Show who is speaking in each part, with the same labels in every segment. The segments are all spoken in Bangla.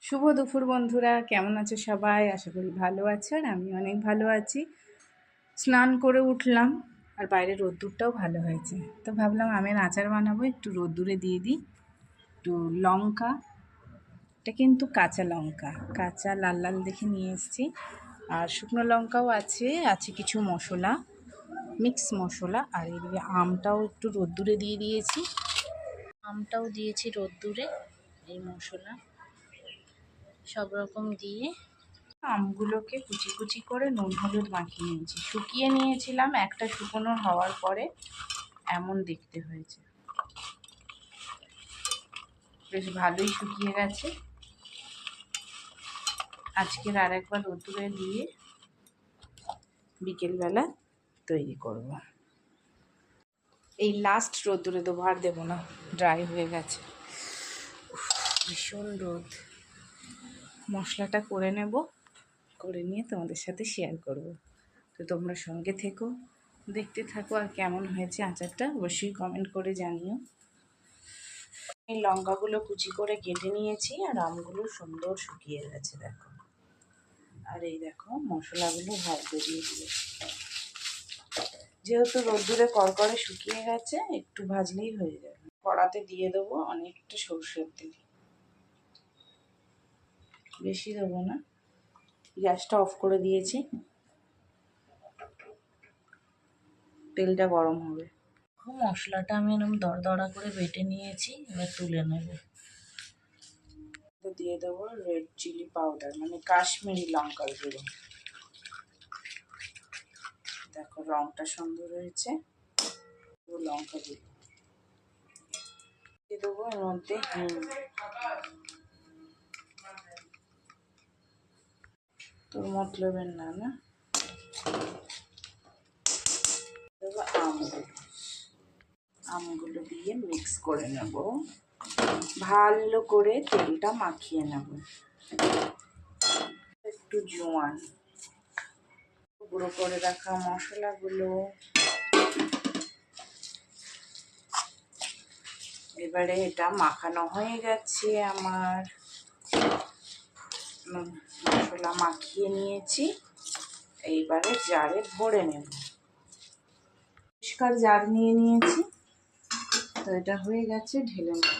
Speaker 1: শুভ দুপুর বন্ধুরা, কেমন আছো সবাই? আশা করি ভালো আছো, আর আমি অনেক ভালো আছি। স্নান করে উঠলাম, আর বাইরের রোদ্দুরটাও ভালো হয়েছে, তো ভাবলাম আমের আচার বানাবো। একটু রোদ্দুরে দিয়ে দিই। একটু লঙ্কা, এটা কিন্তু কাঁচা লঙ্কা, কাঁচা লাল লাল দেখে নিয়ে এসেছি। আর শুকনো লঙ্কাও আছে, আছে কিছু মশলা, মিক্স মশলা। আর এদিকে আমটাও একটু রোদ্দুরে দিয়ে দিয়েছি, আমটাও দিয়েছি রোদ্দুরে। এই মশলা সব রকম দিয়ে আমগুলোকে কুচি কুচি করে নুন হলুদ মাখিয়ে নিয়েছি। শুকিয়ে নিয়েছিলাম, একটা শুকনো হওয়ার পরে এমন দেখতে হয়েছে, বেশ ভালোই শুকিয়ে গেছে। আজকের আর একবার রোদ্দুরে দিয়ে বিকেলবেলা তৈরি করব। এই লাস্ট রোদ্দুরে দেবো, আর দেবো না, ড্রাই হয়ে গেছে। ভীষণ রোদ। মশলাটা করে নেব, করে নিয়ে তোমাদের সাথে শেয়ার করব। তো তোমরা সঙ্গে থেকো, দেখতে থাকো। আর কেমন হয়েছে আচারটা অবশ্যই কমেন্ট করে জানিও। এই লঙ্কাগুলো কুচি করে কেটে নিয়েছি, আর আমগুলো সুন্দর শুকিয়ে গেছে দেখো। আর এই দেখো মশলাগুলো ভাজতে দিয়ে দিয়েছি। যেহেতু রোদ্দুরে কড়কড়ে শুকিয়ে গেছে, একটু ভাজলেই হয়ে যাবে। কড়াতে দিয়ে দেবো অনেকটা সরষের তেল, বেশি দেবো না। গ্যাসটা অফ করে দিয়েছি, তেলটা গরম হবে। মশলাটা আমি এরকম দরদরা করে বেটে নিয়েছি, এবার তুলে নেব। দিয়ে দেবো রেড চিলি পাউডার, মানে কাশ্মীরি লঙ্কার গুঁড়ো। দেখো রংটা সুন্দর হয়েছে। লঙ্কা দিয়ে দেবো এর মধ্যে হিং, তোর মতলবের না না। দেবো আমগুলো দিয়ে মিক্স করে নেব, ভালো করে তেলটা মাখিয়ে নেব। একটু জোয়ান, গুঁড়ো করে রাখা মশলাগুলো। এবারে এটা মাখানো হয়ে গেছে আমার, মশলা মাখিয়ে নিয়েছি। এইবারে জারে ভরে নেব, পরিষ্কার জার নিয়ে নিয়েছি। তো এটা হয়ে গেছে, ঢেলে নেব।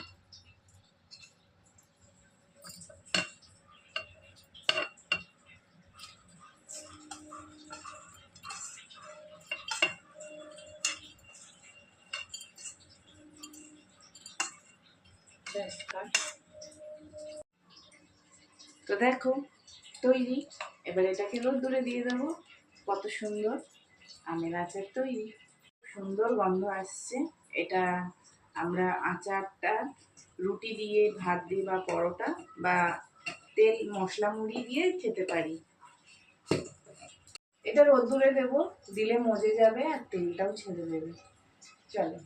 Speaker 1: তো দেখো তৈরি। এবার এটাকে রোদ্দুরে দিয়ে দেবো। কত সুন্দর আমের আচার তৈরি, সুন্দর গন্ধ আসছে। এটা আমরা আচারটা রুটি দিয়ে, ভাত দিয়ে, বা পরোটা, বা তেল মশলা মুড়ি দিয়ে খেতে পারি। এটা রোদ্দুরে দেবো, দিলে মজে যাবে আর তেলটাও ছেড়ে দেবে। চলো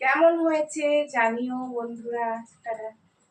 Speaker 1: কেমন হয়েছে জানিও বন্ধুরা। টাটা।